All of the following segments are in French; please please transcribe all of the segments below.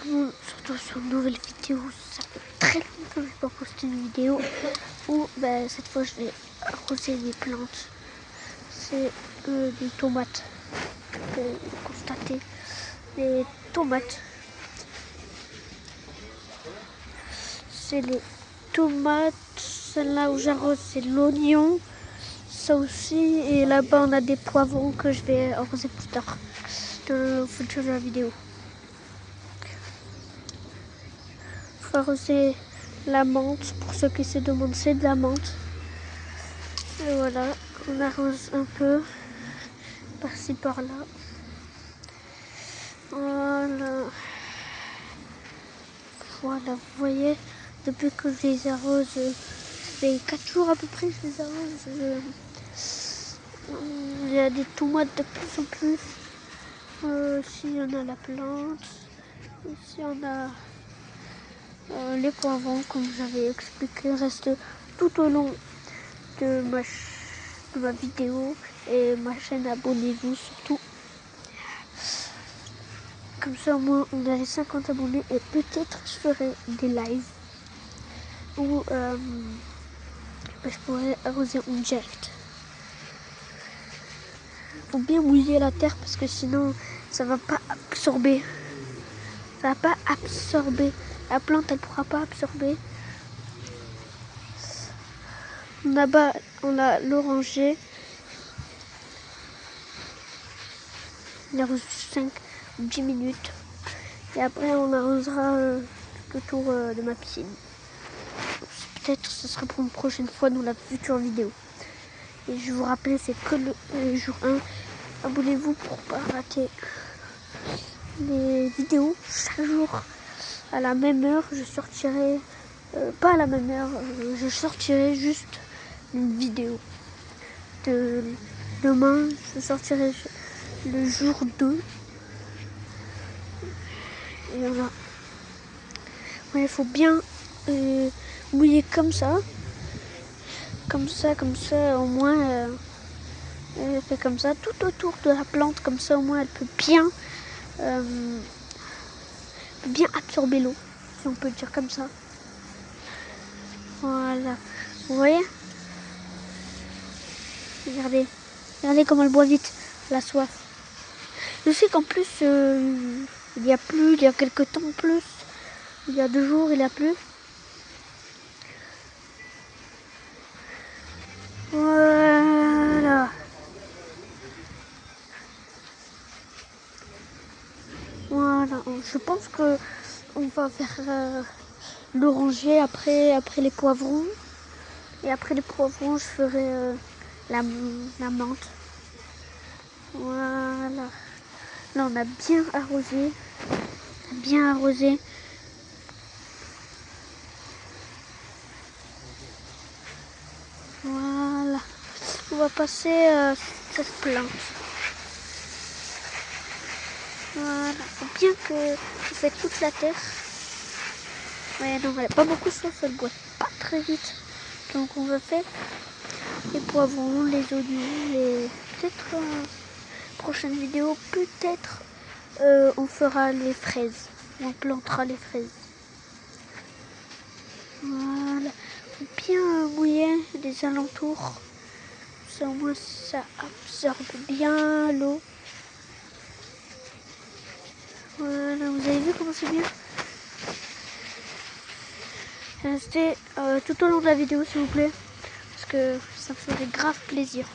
tout le monde, surtout sur une nouvelle vidéo. Ça fait très longtemps que je n'ai pas posté une vidéo où cette fois je vais arroser des plantes. C'est des tomates. Vous pouvez constater les tomates. C'est les tomates. Celle-là où j'arrose, c'est l'oignon. Ça aussi. Et là-bas, on a des poivrons que je vais arroser plus tard dans le futur de la vidéo. Il faut arroser la menthe. Pour ceux qui se demandent, c'est de la menthe. Et voilà, on arrose un peu par-ci par-là. Voilà. Voilà, vous voyez, depuis que je les arrose, ça fait 4 jours à peu près que je les arrose. Il y a des tomates de plus en plus. Ici, on a la plante. Ici, on a les poivrons, comme j'avais expliqué, restent tout au long de ma vidéo et ma chaîne. Abonnez-vous surtout. Comme ça, au moins, on a les 50 abonnés et peut-être je ferai des lives où je pourrais arroser en direct. Faut bien mouiller la terre parce que sinon, ça va pas absorber. Ça va pas absorber. La plante, elle pourra pas absorber. Là-bas, on a l'oranger. On arrose 5 ou 10 minutes. Et après, on arrosera tout autour de ma piscine. Peut-être ce sera pour une prochaine fois dans la future vidéo. Et je vous rappelle, c'est que le jour 1. Abonnez-vous pour pas rater les vidéos. Chaque jour, à la même heure, je sortirai... pas à la même heure, je sortirai juste une vidéo. Demain, je sortirai le jour 2. Et voilà. Ouais, il faut bien mouiller comme ça. Comme ça, au moins, elle fait comme ça, tout autour de la plante, comme ça, au moins, elle peut bien absorber l'eau, si on peut le dire comme ça. Voilà. Vous voyez? Regardez comment elle boit vite, la soif. Je sais qu'en plus, il y a plu, il y a quelques temps plus. Il y a 2 jours, il y a plu. Voilà. Voilà. Je pense que on va faire l'oranger après les poivrons. Et après les poivrons, je ferai la menthe. Voilà. Là, on a bien arrosé. Bien arrosé. Voilà. On va passer cette plante. Voilà. Faut bien que vous faites toute la terre. Ouais, non, elle n'a pas beaucoup de soif, elle boit pas très vite. Donc on va faire les poivrons, les oignons, peut-être prochaine vidéo, peut-être on fera les fraises. On plantera les fraises. Voilà. Faut bien mouiller les alentours. Ça, au moins, ça absorbe bien l'eau. Voilà, vous avez vu comment c'est bien? Restez tout au long de la vidéo, s'il vous plaît. Parce que ça me ferait grave plaisir.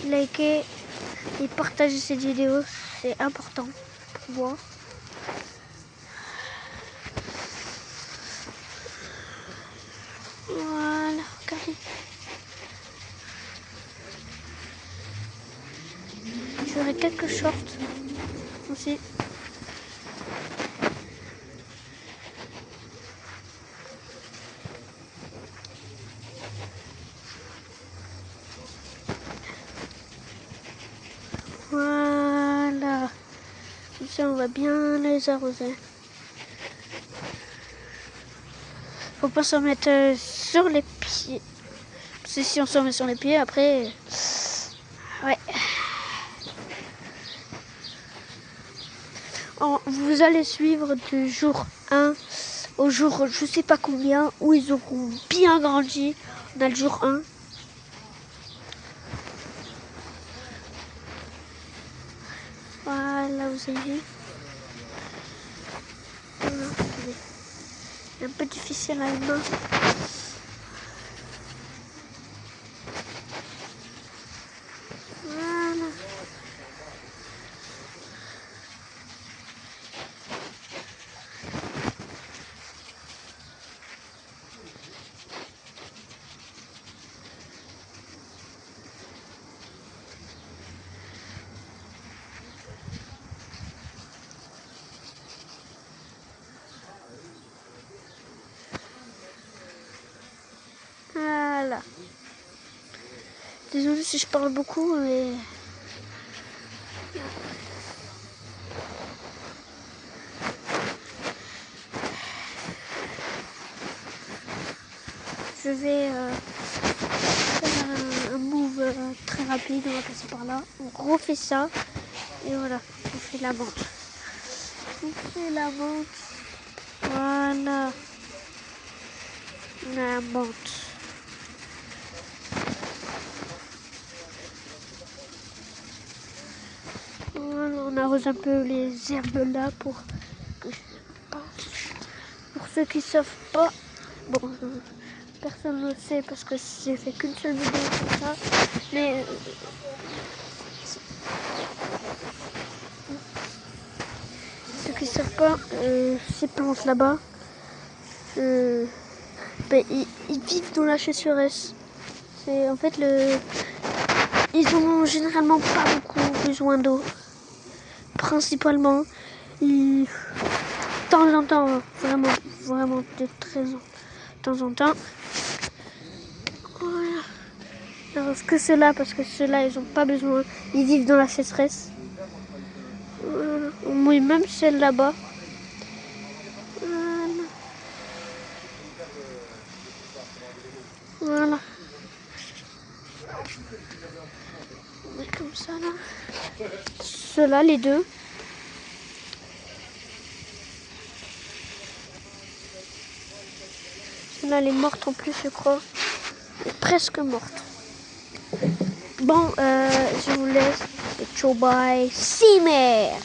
Likez et partagez cette vidéo, c'est important pour moi. Voilà, regardez. Je ferai quelques shorts aussi. Voilà. Comme ça, on va bien les arroser. Faut pas s'en mettre sur les pieds. Parce que si on s'en met sur les pieds, après... Ouais. Vous allez suivre du jour 1 au jour je sais pas combien, où ils auront bien grandi. On a le jour 1. Voilà, vous avez vu. Voilà, c'est un peu difficile à la main. Voilà. Voilà. Désolée si je parle beaucoup, mais... Je vais faire un move très rapide, on va passer par là. On refait ça, et voilà, on fait la menthe. On fait la menthe. Voilà. La menthe. Voilà, on arrose un peu les herbes là pour ceux qui ne savent pas. Bon, personne ne le sait parce que j'ai fait qu'une seule vidéo comme ça. Mais ceux qui ne savent pas, ces plantes là-bas, ils vivent dans la sécheresse. C'est en fait ils ont généralement pas beaucoup besoin d'eau. Principalement, de temps en temps, vraiment de temps en temps. Voilà. Alors que ceux-là, parce que ceux-là, ils n'ont pas besoin. Ils vivent dans la sécheresse. Voilà. On mouille même celle là-bas. Voilà. On met comme ça là. Ceux-là, les deux. Celle-là, elle est morte en plus, je crois. Elle est presque morte. Bon, je vous laisse. Et ciao, bye. See me.